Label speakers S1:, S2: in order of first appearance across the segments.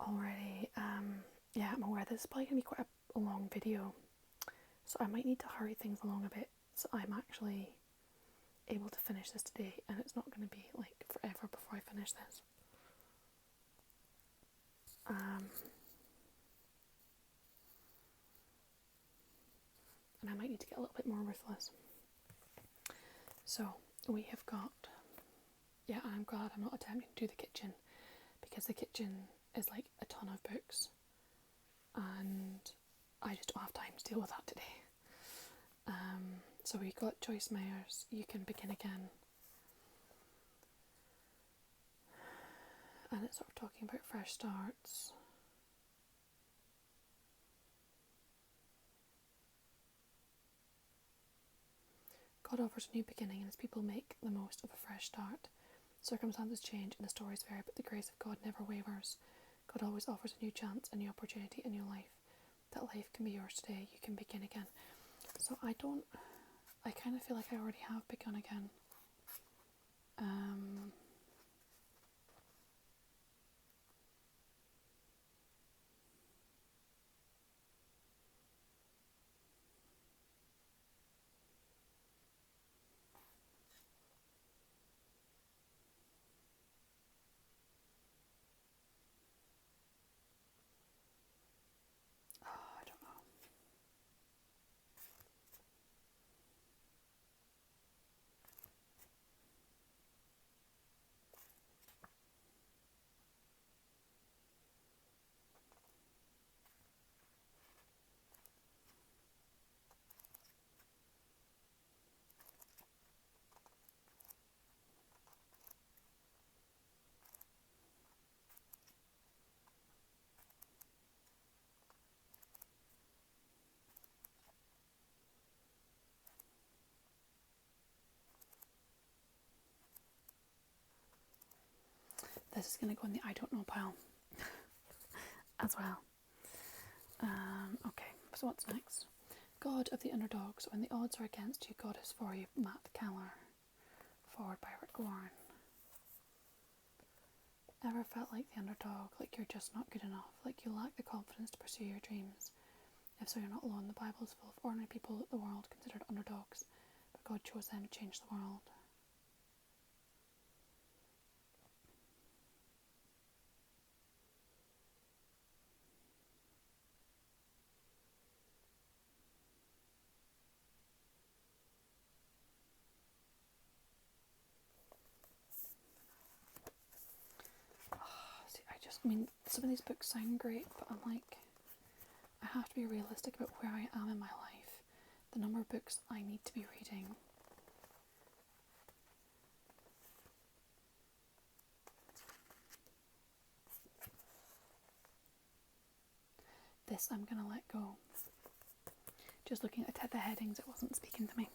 S1: already. Yeah, I'm aware this is probably going to be quite a long video, so I might need to hurry things along a bit so I'm actually able to finish this today, and it's not going to be like forever before I finish this. And I might need to get a little bit more ruthless. So we have got, yeah, I'm glad I'm not attempting to do the kitchen, because the kitchen is like a ton of books and I just don't have time to deal with that today. So we got Joyce Meyer's You Can Begin Again, and it's sort of talking about fresh starts. God offers a new beginning, and his people make the most of a fresh start. Circumstances change and the stories vary, but the grace of God never wavers. God always offers a new chance, a new opportunity, a new life. That life can be yours today. You can begin again. So I kind of feel like I already have begun again. I don't know. This is going to go in the I don't know pile as well. Okay, so what's next? God of the Underdogs. When the odds are against you, God is for you. Matt Keller. Forward by Rick Warren. Ever felt like the underdog, like you're just not good enough, like you lack the confidence to pursue your dreams? If so, you're not alone. The Bible is full of ordinary people that the world considered underdogs, but God chose them to change the world. Some of these books sound great, but I'm like, I have to be realistic about where I am in my life, the number of books I need to be reading. This I'm going to let go. Just looking at the headings, it wasn't speaking to me.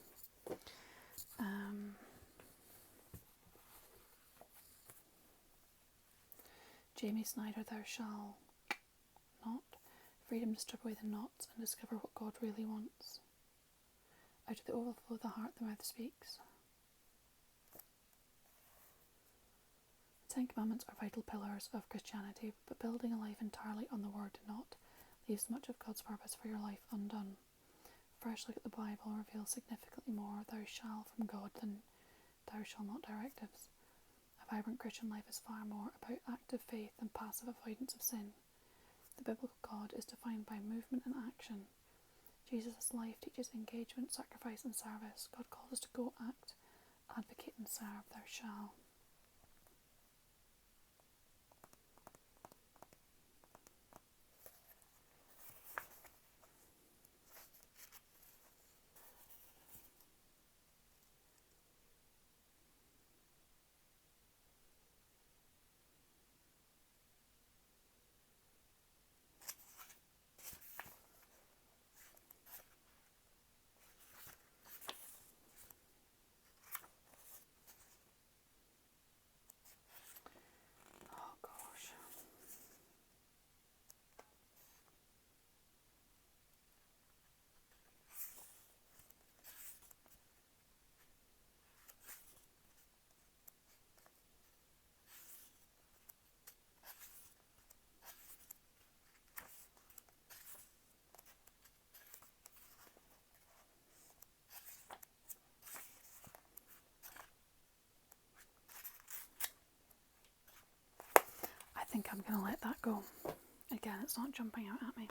S1: Jamie Snyder, Thou Shall Not. Freedom to strip away the knots and discover what God really wants. Out of the overflow of the heart, the mouth speaks. The Ten Commandments are vital pillars of Christianity, but building a life entirely on the word not leaves much of God's purpose for your life undone. A fresh look at the Bible reveals significantly more thou shall from God than thou shall not directives. A vibrant Christian life is far more about active faith than passive avoidance of sin. The biblical God is defined by movement and action. Jesus' life teaches engagement, sacrifice and service. God calls us to go, act, advocate and serve. Thou shall. think I'm going to let that go. Again, it's not jumping out at me.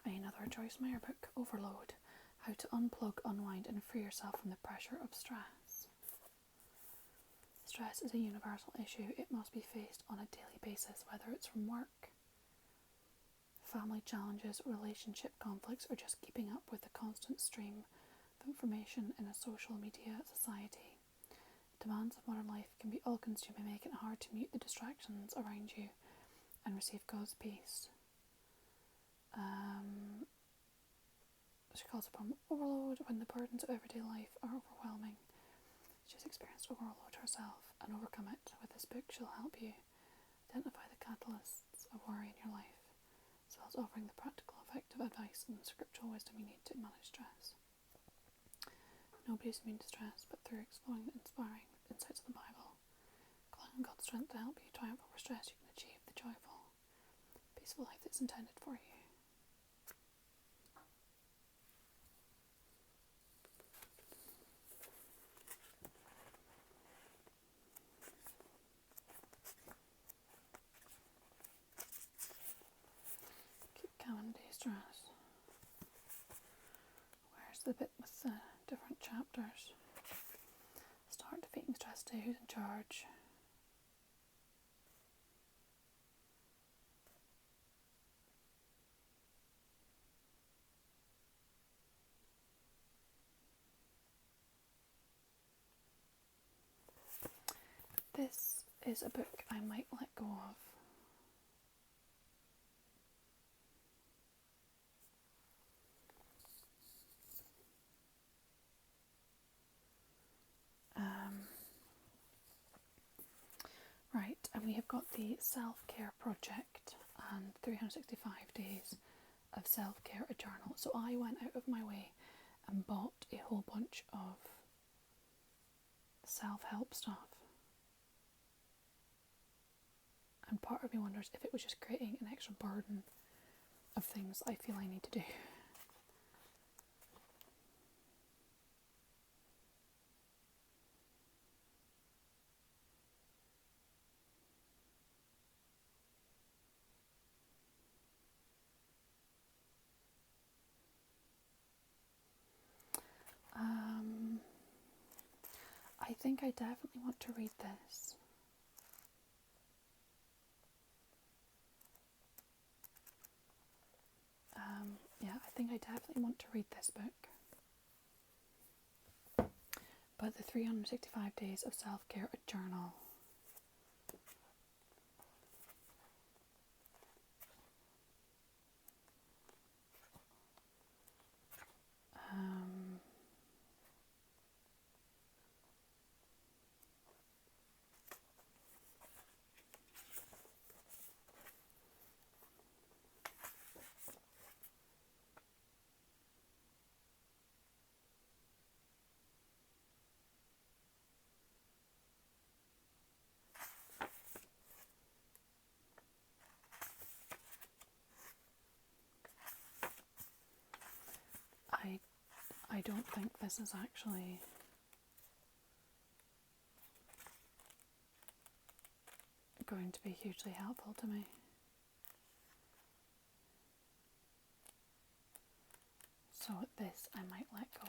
S1: Another Joyce Meyer book, Overload. How to unplug, unwind and free yourself from the pressure of stress. Stress is a universal issue. It must be faced on a daily basis, whether it's from work, family challenges, relationship conflicts, or just keeping up with the constant stream of information in a social media society. Demands of modern life can be all-consuming, making it hard to mute the distractions around you and receive God's peace. She calls upon overload when the burdens of everyday life are overwhelming. She's experienced overload herself and overcome it. With this book, she'll help you identify the catalysts of worry in your life, as well as offering the practical, effective advice and scriptural wisdom you need to manage stress. Nobody's immune to stress, but through exploring the inspiring insights of the Bible, calling on God's strength to help you triumph over stress, you can achieve the joyful, peaceful life that's intended for you. Keep calm, de-stress. Where's the bit with the different chapters? Start defeating stress today. Who's in charge? This is a book I might let go of. Right, and we have got the Self-Care Project and 365 Days of Self-Care, a journal. So I went out of my way and bought a whole bunch of self-help stuff. And part of me wonders if it was just creating an extra burden of things I feel I need to do. I think I definitely want to read this. I think I definitely want to read this book. But the 365 Days of Self-Care, a journal. I don't think this is actually going to be hugely helpful to me. So this I might let go.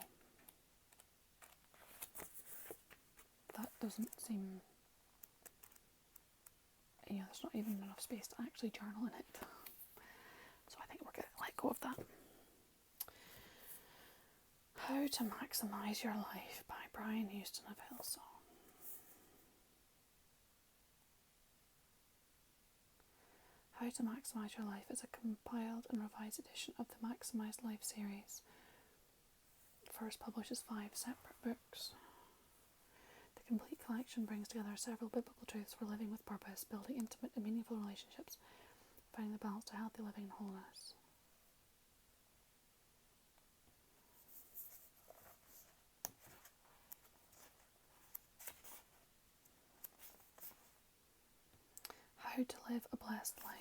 S1: That doesn't seem... there's not even enough space to actually journal in it. So I think we're going to let go of that. How to Maximise Your Life by Brian Houston of Hillsong. How to Maximise Your Life is a compiled and revised edition of the Maximise Life series. It first publishes 5 separate books. The complete collection brings together several biblical truths for living with purpose, building intimate and meaningful relationships, finding the balance to healthy living and wholeness. How to Live a Blessed Life.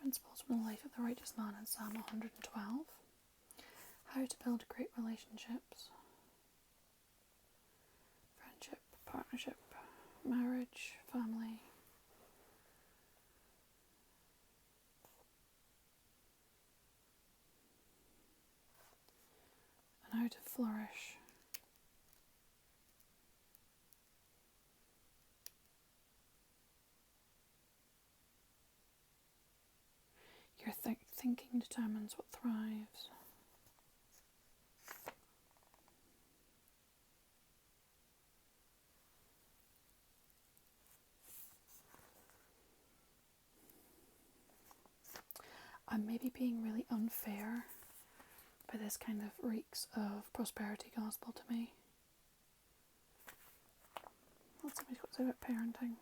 S1: principles from the life of the righteous man in Psalm 112. How to build great relationships. Friendship, partnership, marriage, family. And how to flourish. Your thinking determines what thrives. I'm maybe being really unfair, but this kind of reeks of prosperity gospel to me. What's somebody's got to say about parenting?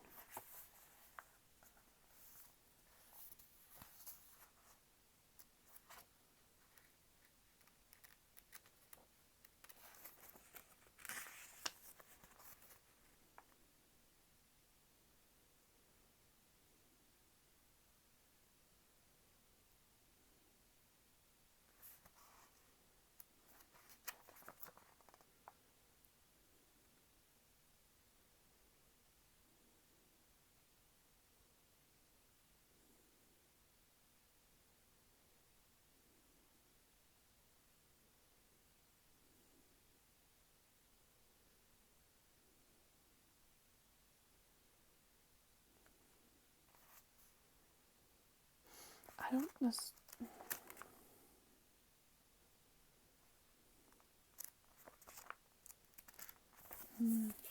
S1: I don't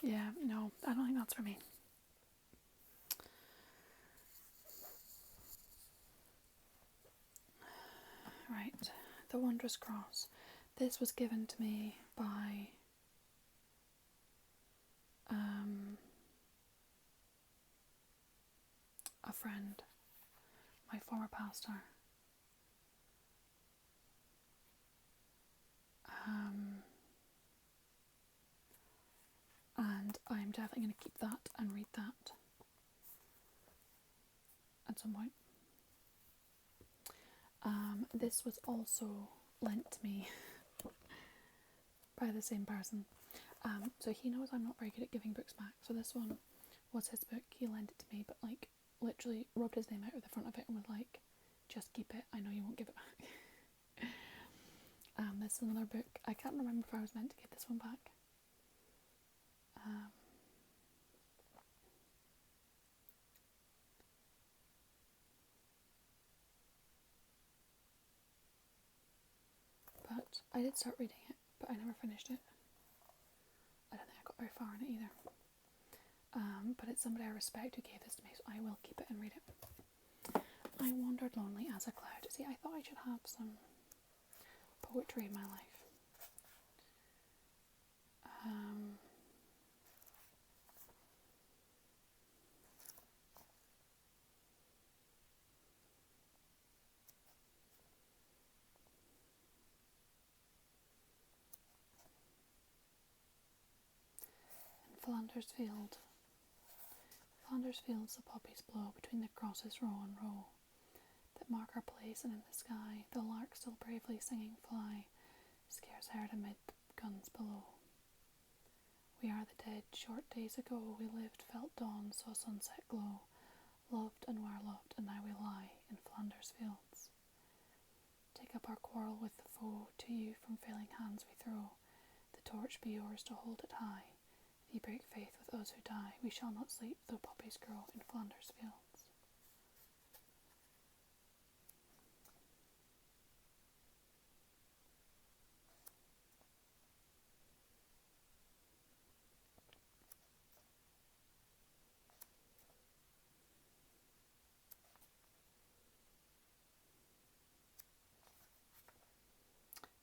S1: yeah, no, I don't think that's for me. Right, the Wondrous Cross. This was given to me by a friend, my former pastor. And I'm definitely going to keep that and read that at some point. This was also lent to me by the same person. So he knows I'm not very good at giving books back. So this one was his book. He lent it to me, but like literally rubbed his name out of the front of it and was like, "Just keep it. I know you won't give it back." This is another book. I can't remember if I was meant to give this one back. But I did start reading it, but I never finished it. I don't think I got very far in it either. But it's somebody I respect who gave this to me, so I will keep it and read it. I wandered lonely as a cloud. See, I thought I should have some poetry in my life. In Flanders Field. Flanders Fields the poppies blow between the crosses row on row that mark our place, and in the sky the lark still bravely singing fly, scarce heard amid guns below. We are the dead. Short days ago we lived, felt dawn, saw sunset glow, loved and were loved, and now we lie in Flanders Fields. Take up our quarrel with the foe, to you from failing hands we throw, the torch be yours to hold it high. If you break faith with us who die, we shall not sleep though poppies grow in Flanders Fields.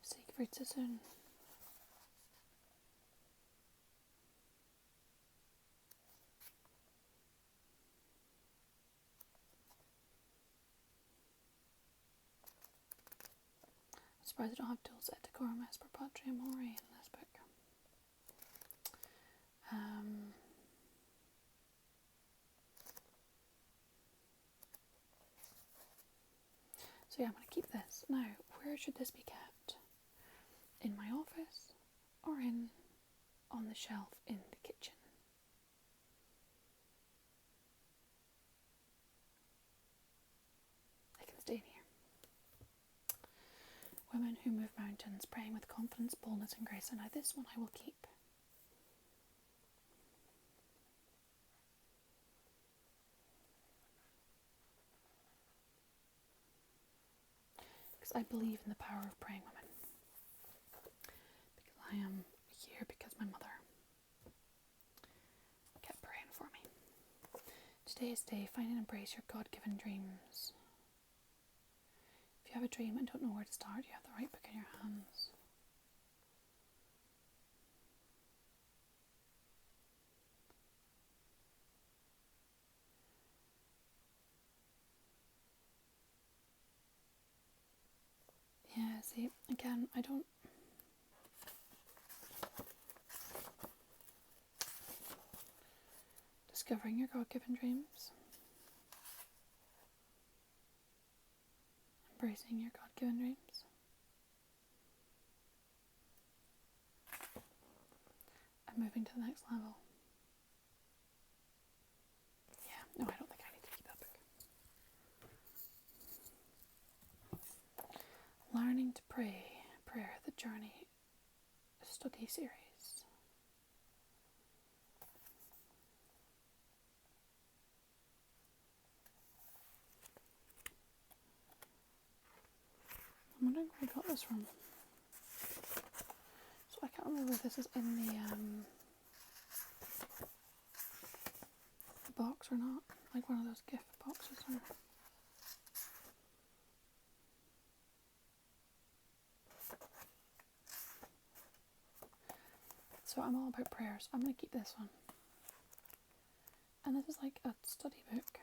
S1: Siegfried Sassoon. I'm surprised I don't have Dulce et decorum est per patria mori in this book. So yeah, I'm going to keep this. Now, where should this be kept? In my office or on the shelf in the kitchen? I can stay in here. Women who move mountains, praying with confidence, boldness and grace. And now this one I will keep. Because I believe in the power of praying women. Because I am here because my mother kept praying for me. Today's day, find and embrace your God-given dreams. If you have a dream and don't know where to start, you have the right book in your hands. Yeah, see, again, I don't... Discovering your God-given dreams. Embracing your God-given dreams. And moving to the next level. Yeah, no, I don't think I need to keep that book. Learning to pray. Prayer, the Journey study series. I'm wondering where I got this from. So I can't remember if this is in the box or not. Like one of those gift boxes or... So I'm all about prayers. I'm going to keep this one. And this is like a study book.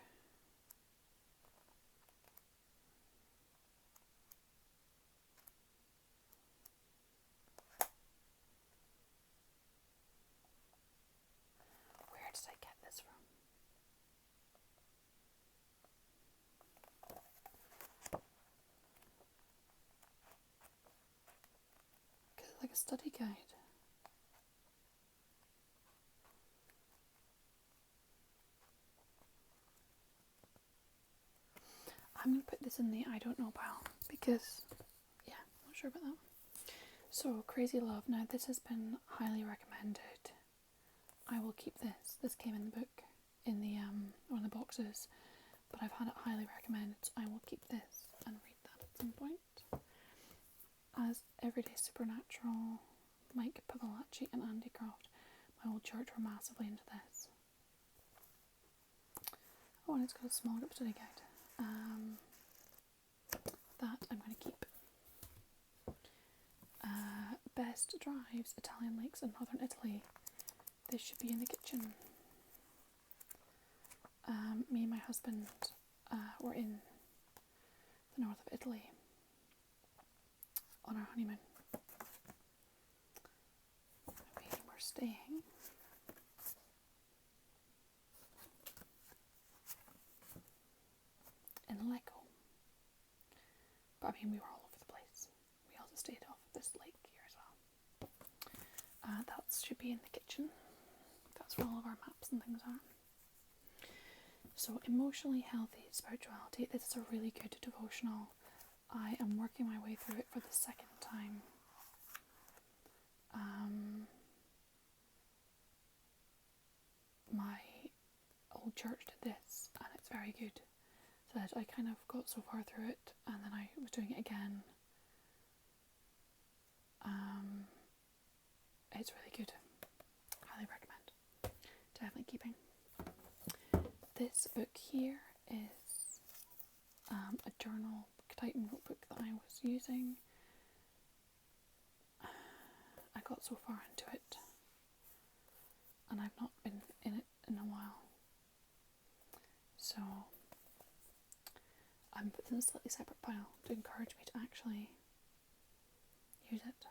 S1: Where did I get this from? Because it's like a study guide. I'm going to put this in the I don't know pile because, yeah, I'm not sure about that one. So, Crazy Love. Now, this has been highly recommended. I will keep this. This came in the book, in the one of the boxes, but I've had it highly recommended, so I will keep this and read that at some point. As Everyday Supernatural, Mike Pavolacci and Andy Croft. My old church were massively into this. Oh, and it's got a small group study guide. That I'm going to keep. Best Drives, Italian Lakes in Northern Italy. This should be in the kitchen. Me and my husband were in the north of Italy on our honeymoon. We were staying in Lecco. But I mean, we were all over the place. We also stayed off this lake here as well. That should be in the kitchen. That's where all of our maps and things are. So, Emotionally Healthy Spirituality. This is a really good devotional. I am working my way through it for the second time. My old church did this, and it's very good. So I kind of got so far through it, and then I was doing it again. It's really good. Highly recommend. Definitely keeping. This book here is a journal type notebook that I was using. I got so far into it, and I've not been in it in a while. So I'm putting in a slightly separate pile to encourage me to actually use it.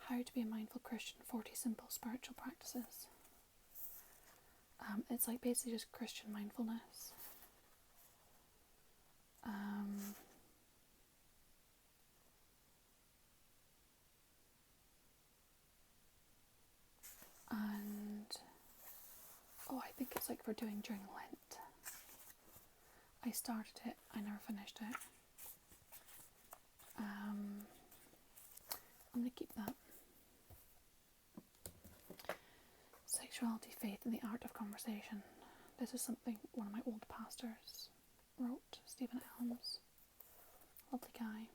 S1: How to be a Mindful Christian, 40 Simple Spiritual Practices. It's like basically just Christian mindfulness. And I think it's like we're doing during Lent. I started it, I never finished it. I'm going to keep that. Sexuality, Faith and the Art of Conversation. This is something one of my old pastors wrote, Stephen Elms. Lovely guy.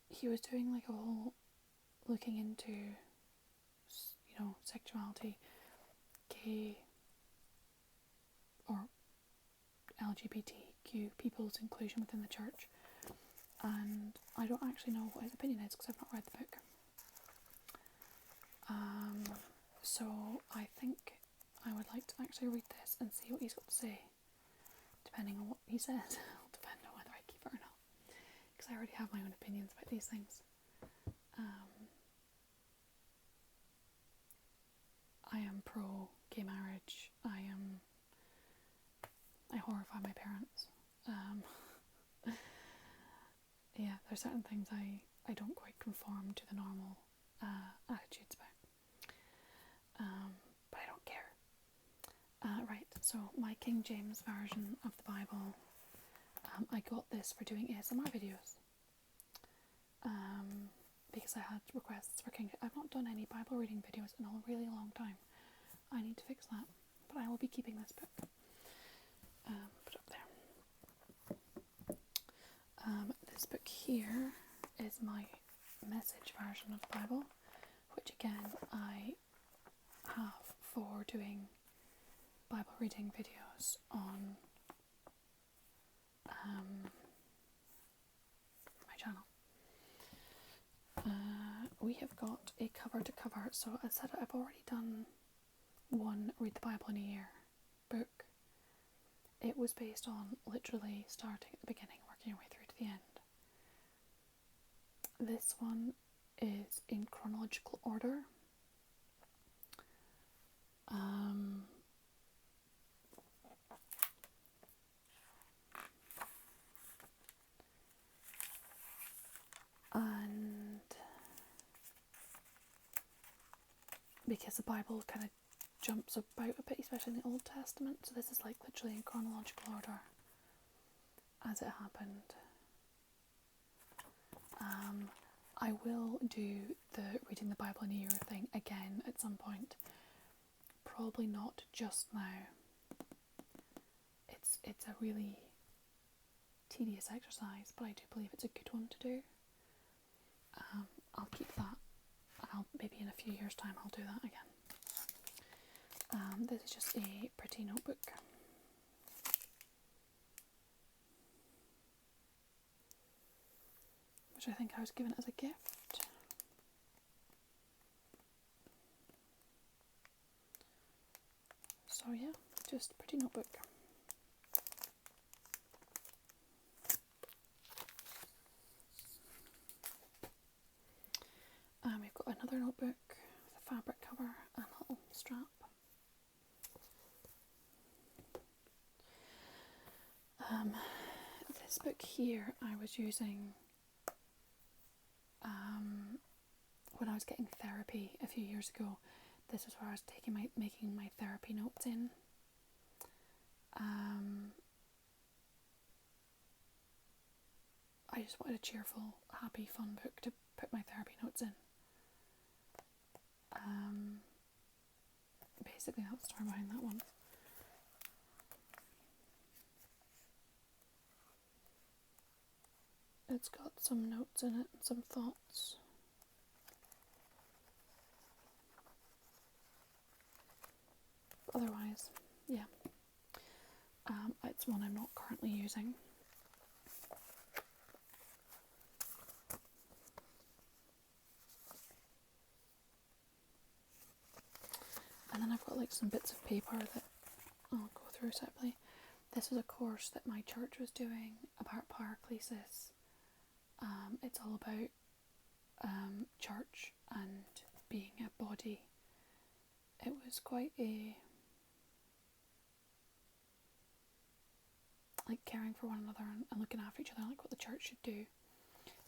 S1: He was doing like a whole looking into, sexuality, gay or LGBTQ people's inclusion within the church, and I don't actually know what his opinion is because I've not read the book. So I think I would like to actually read this and see what he's got to say. Depending on what he says, it'll depend on whether I keep it or not, because I already have my own opinions about these things. I am pro gay marriage. I horrify my parents. Yeah, there's certain things I don't quite conform to the normal attitudes about. But I don't care. Right, so my King James version of the Bible, I got this for doing ASMR videos. Because I had requests for King. I've not done any Bible reading videos in a really long time. I need to fix that. But I will be keeping this book. Put it up there. This book here is my message version of the Bible, which again I have for doing Bible reading videos on my channel. We have got a cover to cover, so I said I've already done one Read the Bible in a Year book. It was based on literally starting at the beginning, working your way through to the end. This one is in chronological order. And because the Bible kind of jumps about a bit, especially in the Old Testament, so this is like literally in chronological order as it happened. I will do the reading the Bible in a year thing again at some point. Probably not just now. It's a really tedious exercise, but I do believe it's a good one to do. I'll keep that, and maybe in a few years' time I'll do that again. This is just a pretty notebook. Which I think I was given as a gift. So yeah, just a pretty notebook. We've got another notebook with a fabric cover and a little strap. This book here I was using when I was getting therapy a few years ago. This is where I was making my therapy notes in. I just wanted a cheerful, happy, fun book to put my therapy notes in. Basically that's the story behind that one. It's got some notes in it and some thoughts. But otherwise, yeah. It's one I'm not currently using. And then I've got like some bits of paper that I'll go through separately. This was a course that my church was doing about paraclesis. It's all about church and being a body it was quite a, like, caring for one another and looking after each other, like what the church should do.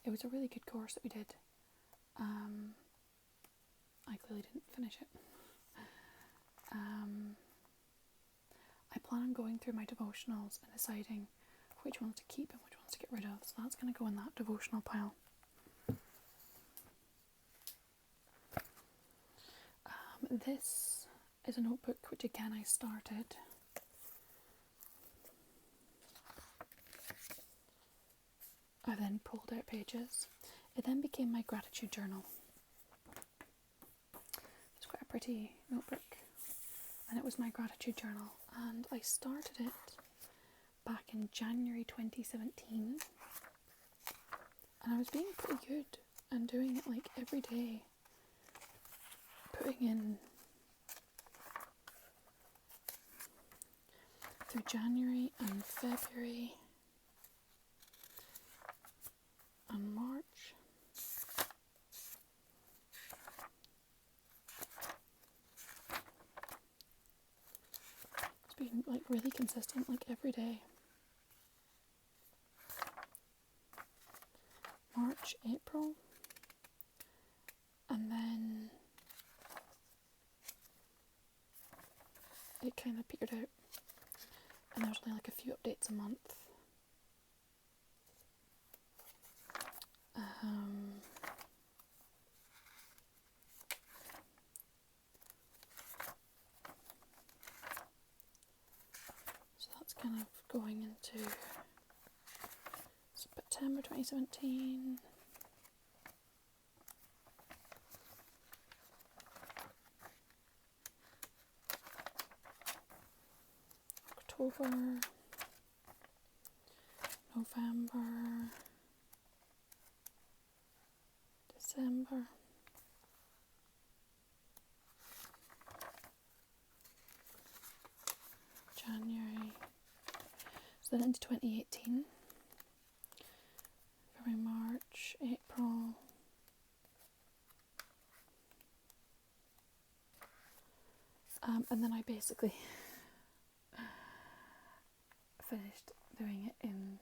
S1: It was a really good course that we did. I clearly didn't finish it. I plan on going through my devotionals and deciding which ones to keep and which ones to get rid of, so that's going to go in that devotional pile. This is a notebook which again I started. I then pulled out pages. It then became my gratitude journal. It's quite a pretty notebook, and it was my gratitude journal, and I started it back in January 2017, and I was being pretty good and doing it like every day, putting in through January and February and March. It's been like really consistent, like every day. March, April, and then it kind of petered out, and there was only like a few updates a month. So that's kind of going into September 2017. October, November, December, January, so then into 2018, February, March, April, and then I basically finished doing it in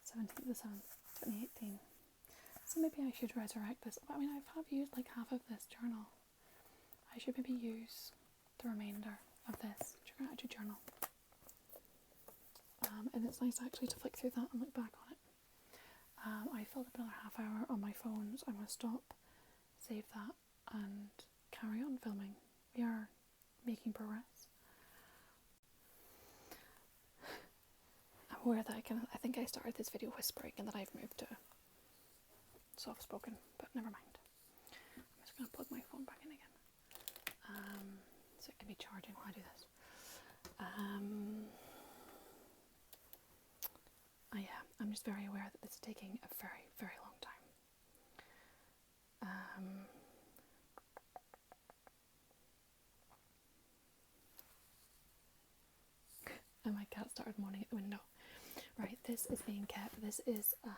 S1: 17th of 7th, 2018. So maybe I should resurrect this. I mean, I have used like half of this journal. I should maybe use the remainder of this gratitude journal. And it's nice actually to flick through that and look back on it. I filled up another half hour on my phone, so I'm going to stop, save that, and carry on filming. We are making progress. I'm aware that I think I started this video whispering and that I've moved to soft spoken, but never mind. I'm just going to plug my phone back in again, so it can be charging while I do this. I'm just very aware that this is taking a very, very long time. And my cat started moaning at the window. Right, this is being kept. This is a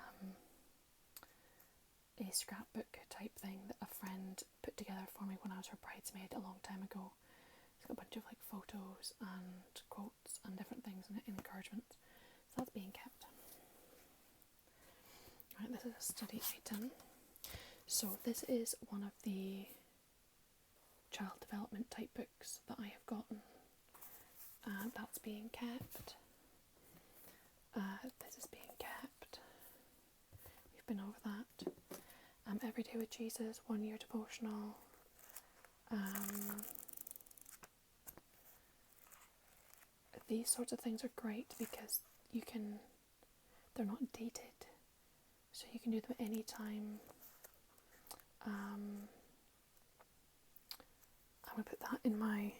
S1: scrapbook type thing that a friend put together for me when I was her bridesmaid a long time ago. It's got a bunch of like photos and quotes and different things in it, encouragement. So that's being kept. Right, this is a study item. So this is one of the child development type books that I have gotten. That's being kept. This is being kept. We've been over that. Every Day with Jesus, 1 year devotional. These sorts of things are great because they're not dated, so you can do them at any time. I'm going to put that in my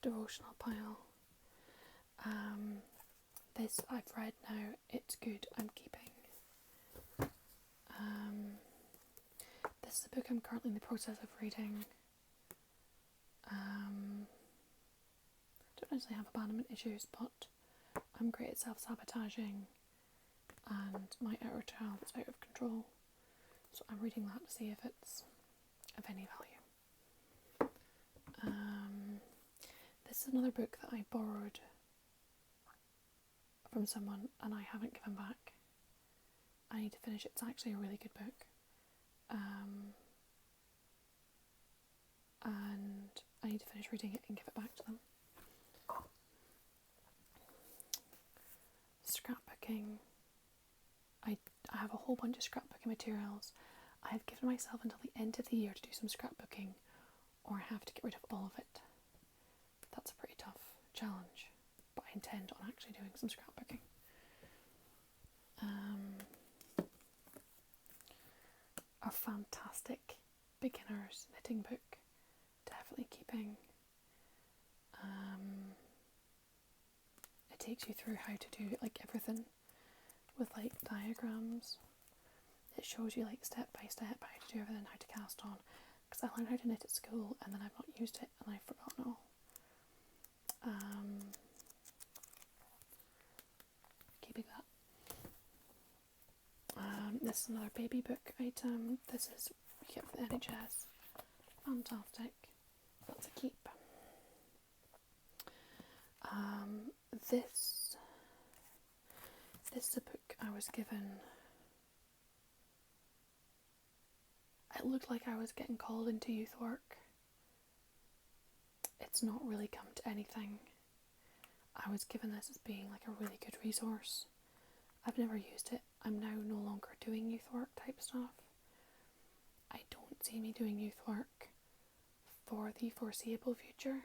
S1: devotional pile. This I've read now, it's good, I'm keeping. This is a book I'm currently in the process of reading. Don't actually have abandonment issues, but I'm great at self-sabotaging and my outer child is out of control, so I'm reading that to see if it's of any value. This is another book that I borrowed from someone and I haven't given back. I need to finish it. It's actually a really good book. And I need to finish reading it and give it back to them. Scrapbooking. I have a whole bunch of scrapbooking materials. I have given myself until the end of the year to do some scrapbooking, or I have to get rid of all of it. That's a pretty tough challenge, but I intend on actually doing some scrapbooking. A fantastic beginner's knitting book, definitely keeping. It takes you through how to do like everything with like diagrams. It shows you like step by step how to do everything, how to cast on. Because I learned how to knit at school and then I've not used it and I've forgotten it all. Keeping that. This is another baby book item. This is we get from the NHS. Fantastic. That's a keep. This is a book I was given. It looked like I was getting called into youth work. It's not really come to anything. I was given this as being like a really good resource. I've never used it. I'm now no longer doing youth work type stuff. I don't see me doing youth work for the foreseeable future.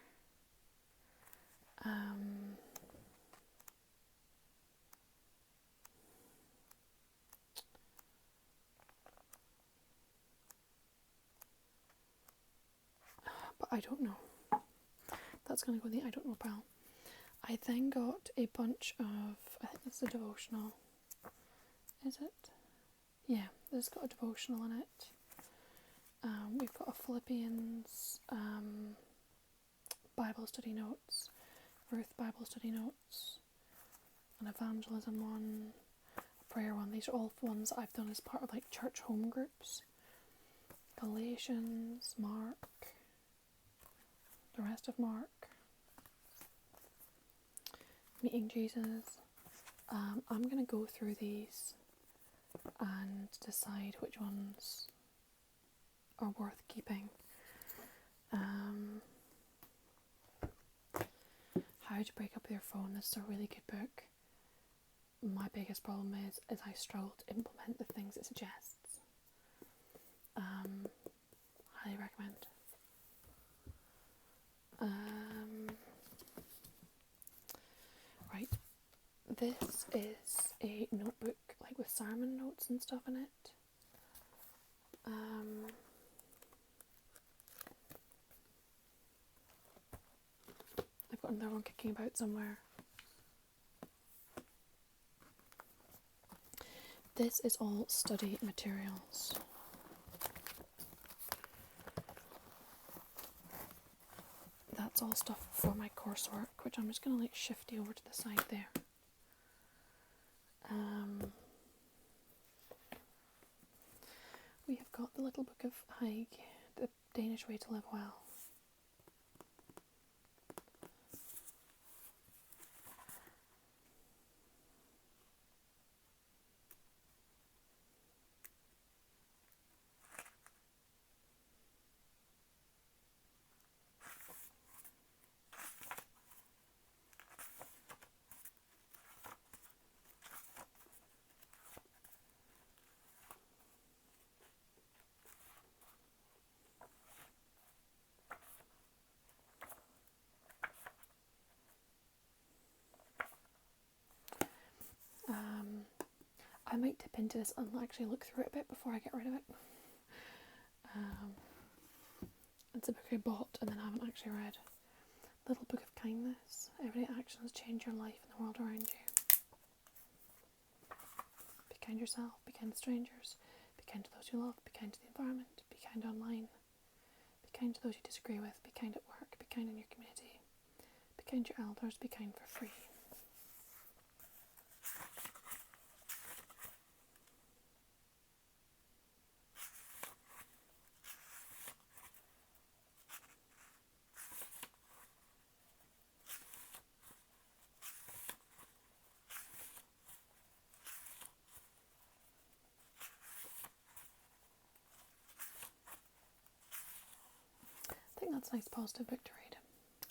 S1: But I don't know. That's going to go in the I don't know pile. I then got a bunch of, I think this is a devotional. Is it? Yeah, this has got a devotional in it. We've got a Philippians Bible study notes, Ruth Bible study notes, an evangelism one, a prayer one. These are all ones that I've done as part of like church home groups. Galatians, Mark, the rest of Mark, meeting Jesus. I'm going to go through these and decide which ones are worth keeping. How to Break Up Your Phone. This is a really good book. My biggest problem is I struggle to implement the things it suggests. Highly recommend. Right, this is a notebook like with sermon notes and stuff in it. I've got another one kicking about somewhere. This is all study materials. That's all stuff for my coursework, which I'm just going to like shift you over to the side there. We have got the Little Book of Haig, the Danish Way to Live Well. I might dip into this and actually look through it a bit before I get rid of it. It's a book I bought and then haven't actually read. Little Book of Kindness. Everyday actions change your life and the world around you. Be kind to yourself, be kind to strangers, be kind to those you love, be kind to the environment, be kind online, be kind to those you disagree with, be kind at work, be kind in your community, be kind to your elders, be kind for free. that's a nice positive book to read.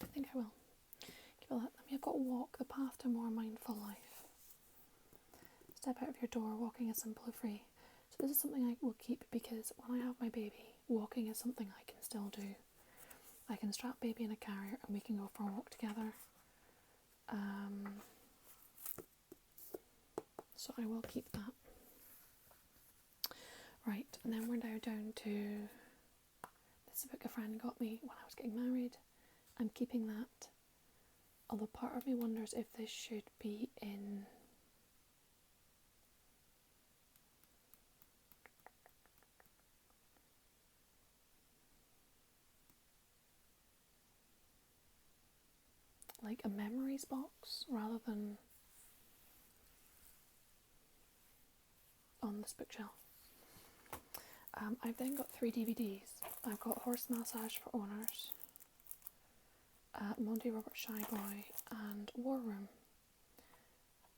S1: I think I will. Give it that. Then we have got Walk, the Path to a More Mindful Life. Step out of your door, walking is simple and free. So this is something I will keep because when I have my baby, walking is something I can still do. I can strap baby in a carrier and we can go for a walk together. So I will keep that. Right, and then we're now down to, this is a book a friend got me when I was getting married. I'm keeping that, although part of me wonders if this should be in like a memories box rather than on this bookshelf. I've then got 3 DVDs. I've got Horse Massage for Owners, Monty Robert Shyboy, and War Room.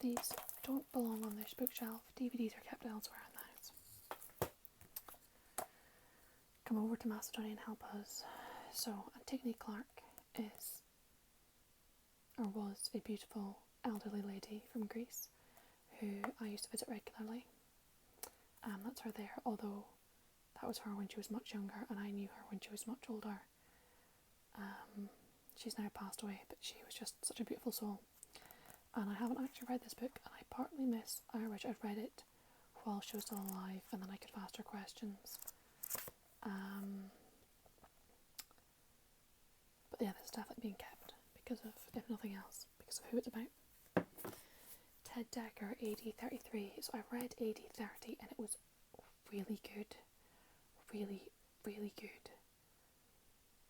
S1: These don't belong on this bookshelf. DVDs are kept elsewhere in the house. Come over to Macedonia and help us. So Antigone Clark was a beautiful elderly lady from Greece who I used to visit regularly. That's her there, although that was her when she was much younger and I knew her when she was much older. She's now passed away, but she was just such a beautiful soul. And I haven't actually read this book, and I partly miss I wish I'd read it while she was still alive and then I could ask her questions. But yeah, this is definitely being kept because of, if nothing else, because of who it's about. Ted Dekker, AD 33. So I read AD 30 and it was really good. Really, really good.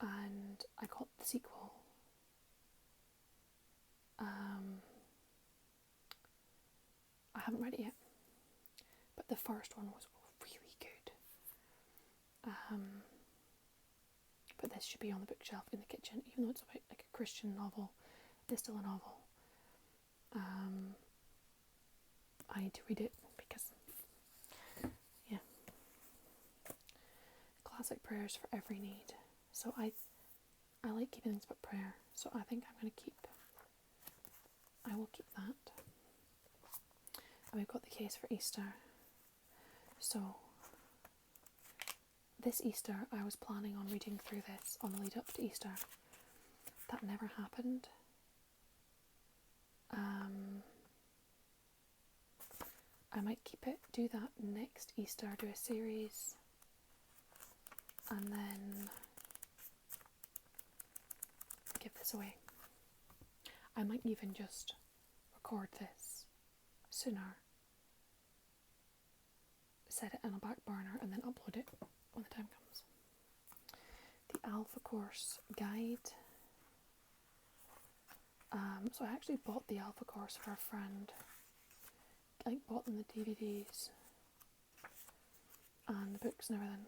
S1: And I got the sequel. I haven't read it yet, but the first one was really good. But this should be on the bookshelf in the kitchen, even though it's about like a Christian novel. It's still a novel. I need to read it because, yeah. Classic prayers for every need. So I like keeping things about prayer. So I think I will keep that. And we've got the case for Easter. So this Easter I was planning on reading through this on the lead up to Easter. That never happened. I might do that next Easter, do a series, and then give this away. I might even just record this sooner, set it in a back burner, and then upload it when the time comes. The Alpha Course Guide. So I actually bought the Alpha Course for a friend. I bought them the DVDs and the books and everything.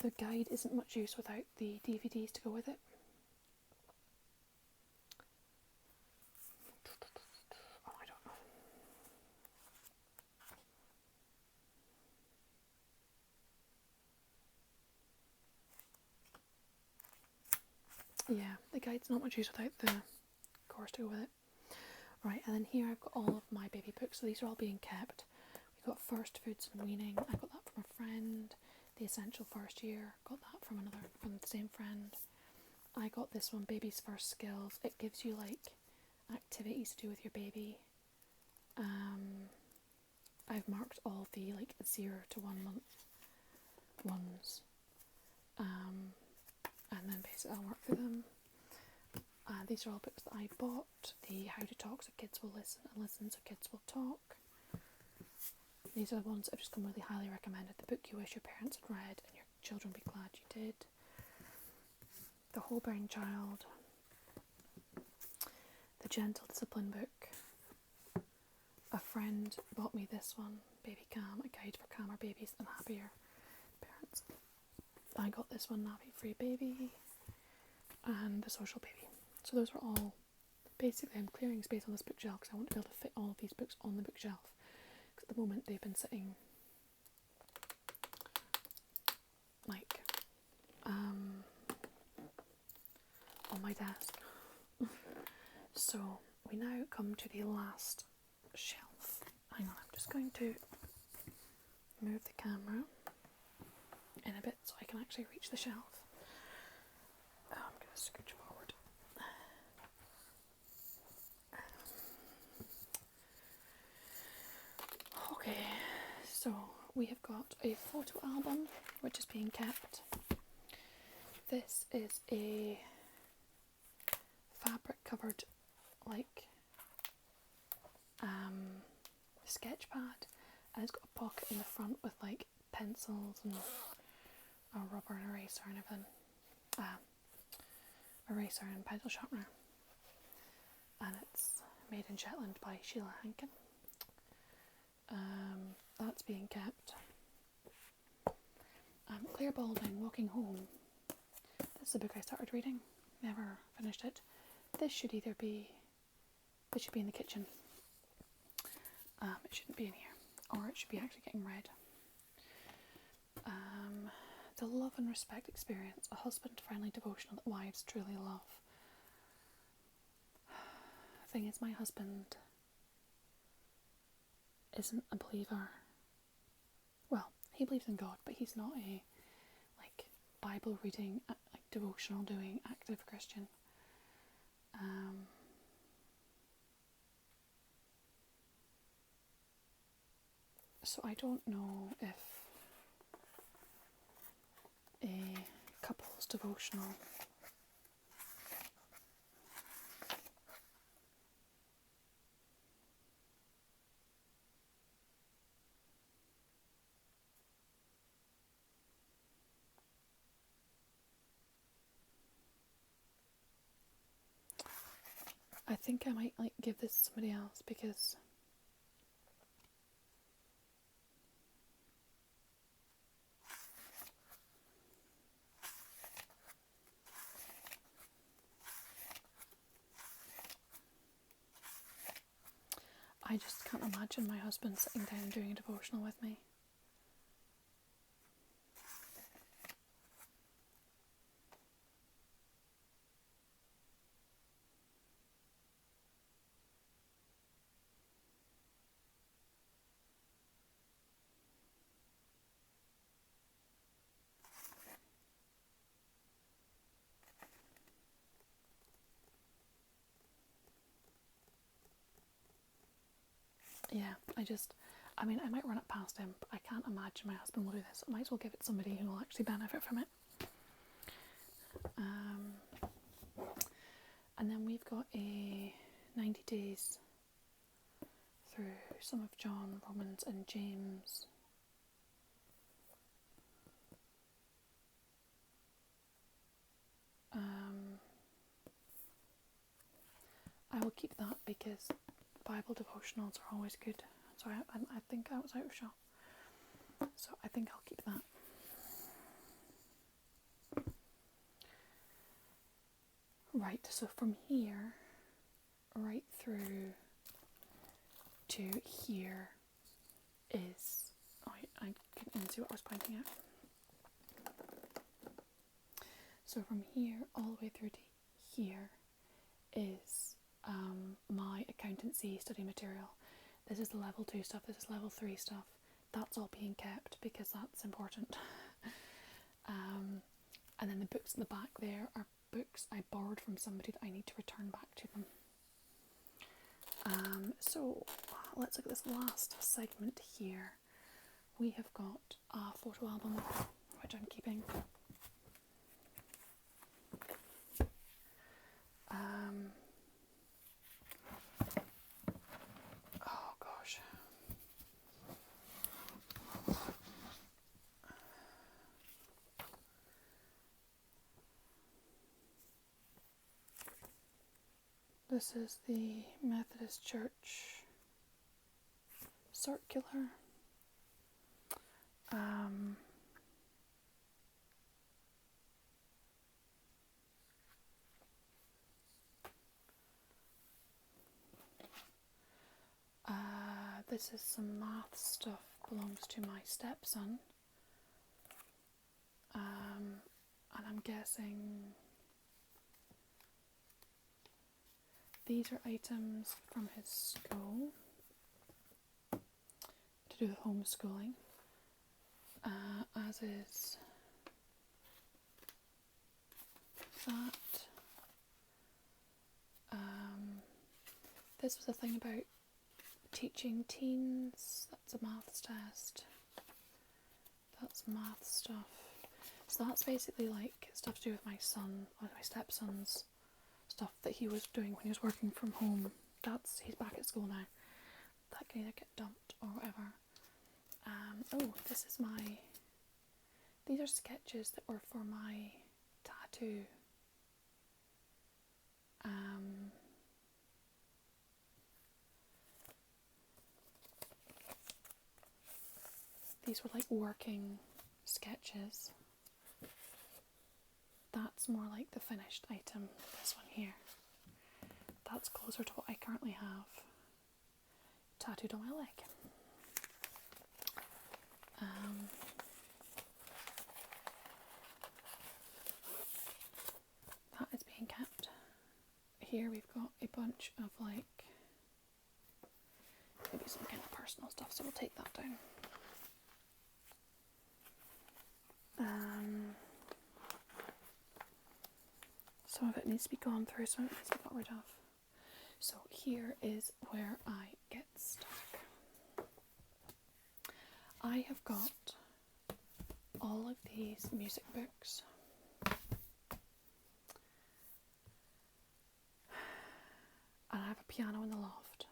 S1: The guide isn't much use without the DVDs to go with it. Oh, I don't know. Yeah, the guide's not much use without the course to go with it. Right, and then here I've got all of my baby books, so these are all being kept. We've got First Foods and Weaning, I got that from a friend. The Essential First Year, got that from the same friend. I got this one, Baby's First Skills. It gives you like activities to do with your baby. I've marked all the like 0 to 1 month ones, and then basically I'll work through them. These are all books that I bought. The How to Talk So Kids Will Listen and Listen So Kids Will Talk. These are the ones that have just come really highly recommended. The book you wish your parents had read and your children would be glad you did. The Whole Brain Child. The Gentle Discipline book. A friend bought me this one. Baby Cam, a guide for calmer babies and happier parents. I got this one, Nappy Free Baby, and the Social Baby. So those are all, basically I'm clearing space on this bookshelf because I want to be able to fit all of these books on the bookshelf. Because at the moment they've been sitting like on my desk. So we now come to the last shelf. Hang on, I'm just going to move the camera in a bit so I can actually reach the shelf. I'm going to scooch forward. Okay, so we have got a photo album which is being kept. This is a fabric covered like sketch pad, and it's got a pocket in the front with like pencils and a rubber and eraser and everything. Eraser and pencil sharpener, and it's made in Shetland by Sheila Hankin. That's being kept. Claire Baldwin, Walking Home. This is a book I started reading, never finished it. This should be in the kitchen. It shouldn't be in here, or it should be actually getting read. The Love and Respect Experience, a husband-friendly devotional that wives truly love. The thing is, my husband isn't a believer. Well, he believes in God, but he's not a like Bible reading, like devotional doing, active Christian. So I don't know if a couple's devotional I think I might like give this to somebody else because I just can't imagine my husband sitting down doing a devotional with me. Yeah, I mean, I might run it past him, but I can't imagine my husband will do this. I might as well give it to somebody who will actually benefit from it. And then we've got a 90 days through some of John, Romans and James. I will keep that because Bible devotionals are always good. So I think I was out of shot. So I think I'll keep that. Right, so from here right through to here is, I couldn't see what I was pointing at. So from here all the way through to here is my accountancy study material. This is the level 2 stuff, this is level 3 stuff. That's all being kept because that's important. And then the books at the back there are books I borrowed from somebody that I need to return back to them. So let's look at this last segment here. We have got a photo album, which I'm keeping. Oh gosh. This is the Methodist Church circular This is some math stuff, belongs to my stepson. And I'm guessing these are items from his school to do with homeschooling, as is that. This was a thing about teaching teens. That's a maths test. That's math stuff. So that's basically like stuff to do with my son, or my stepson's stuff that he was doing when he was working from home. He's back at school now. That can either get dumped or whatever. These are sketches that were for my tattoo. These were like working sketches. That's more like the finished item, this one here. That's closer to what I currently have tattooed on my leg. That is being kept. Here we've got a bunch of like, maybe some kind of personal stuff, so we'll take that down. Some of it needs to be gone through, some of it needs to be got rid of. So here is where I get stuck. I have got all of these music books. And I have a piano in the loft,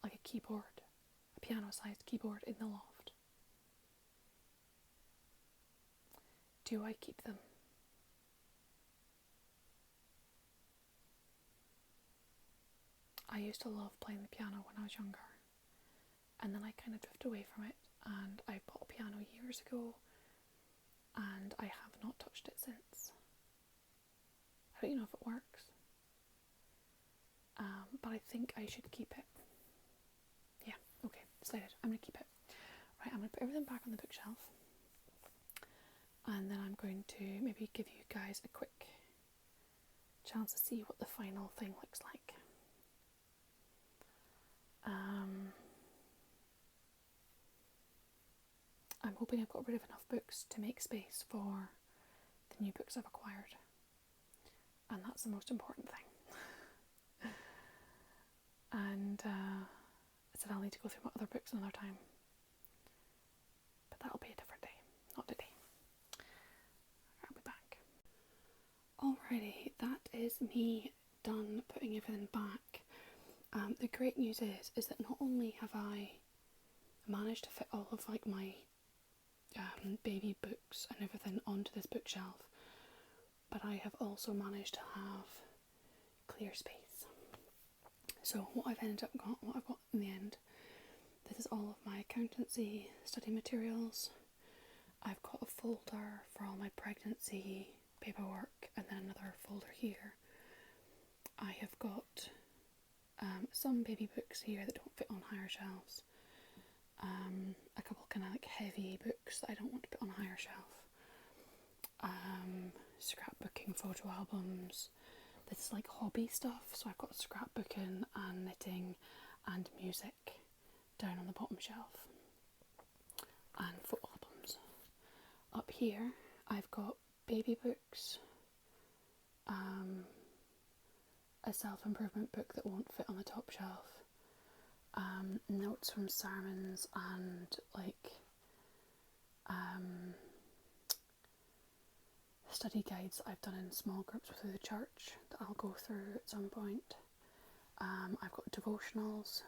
S1: like a keyboard, a piano-sized keyboard in the loft. Do I keep them? I used to love playing the piano when I was younger, and then I kind of drifted away from it, and I bought a piano years ago, and I have not touched it since. I don't even know if it works, but I think I should keep it. Yeah, okay, decided, I'm going to keep it. Right, I'm going to put everything back on the bookshelf, and then I'm going to maybe give you guys a quick chance to see what the final thing looks like. I'm hoping I've got rid of enough books to make space for the new books I've acquired, and that's the most important thing. And I said I'll need to go through my other books another time, but that'll be a different day, not today. I'll be back. Alrighty, that is me done putting everything back. The great news is that not only have I managed to fit all of like my baby books and everything onto this bookshelf, but I have also managed to have clear space. So what I've got in the end, this is all of my accountancy study materials. I've got a folder for all my pregnancy paperwork, and then another folder here. I have got some baby books here that don't fit on higher shelves. A couple kind of like heavy books that I don't want to put on a higher shelf. Scrapbooking, photo albums. This is like hobby stuff, so I've got scrapbooking and knitting and music down on the bottom shelf. And photo albums. Up here I've got baby books, a self-improvement book that won't fit on the top shelf, notes from sermons, and like study guides that I've done in small groups through the church that I'll go through at some point. I've got devotionals,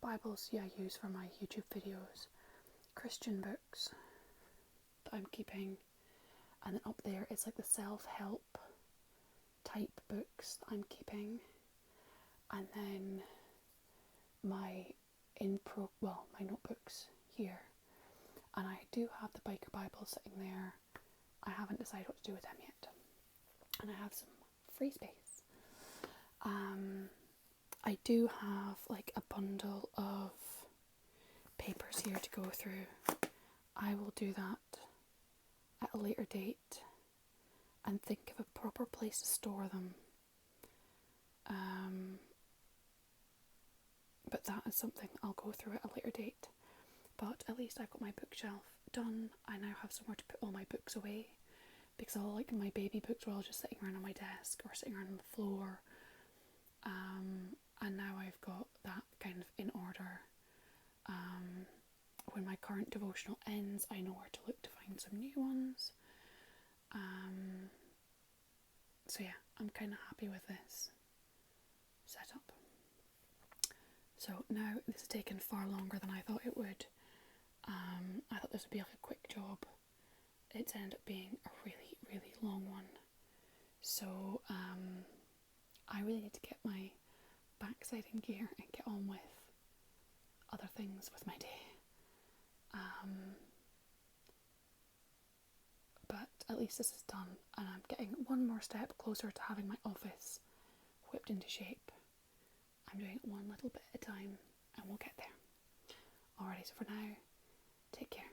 S1: Bibles I use for my YouTube videos, Christian books that I'm keeping, and then up there it's like the self-help type books that I'm keeping, and then my notebooks here. And I do have the biker Bible sitting there. I haven't decided what to do with them yet. And I have some free space. I do have like a bundle of papers here to go through. I will do that at a later date and think of a proper place to store them. But that is something I'll go through at a later date. But at least I've got my bookshelf done. I now have somewhere to put all my books away, because all like my baby books were all just sitting around on my desk or sitting around on the floor. And now I've got that kind of in order. When my current devotional ends, I know where to look to find some new ones. So yeah, I'm kind of happy with this setup. So now this has taken far longer than I thought it would. I thought this would be like a quick job. It's ended up being a really, really long one. So I really need to get my backside in gear and get on with other things with my day. But at least this is done, and I'm getting one more step closer to having my office whipped into shape. I'm doing it one little bit at a time, and we'll get there. Alrighty, so for now, take care.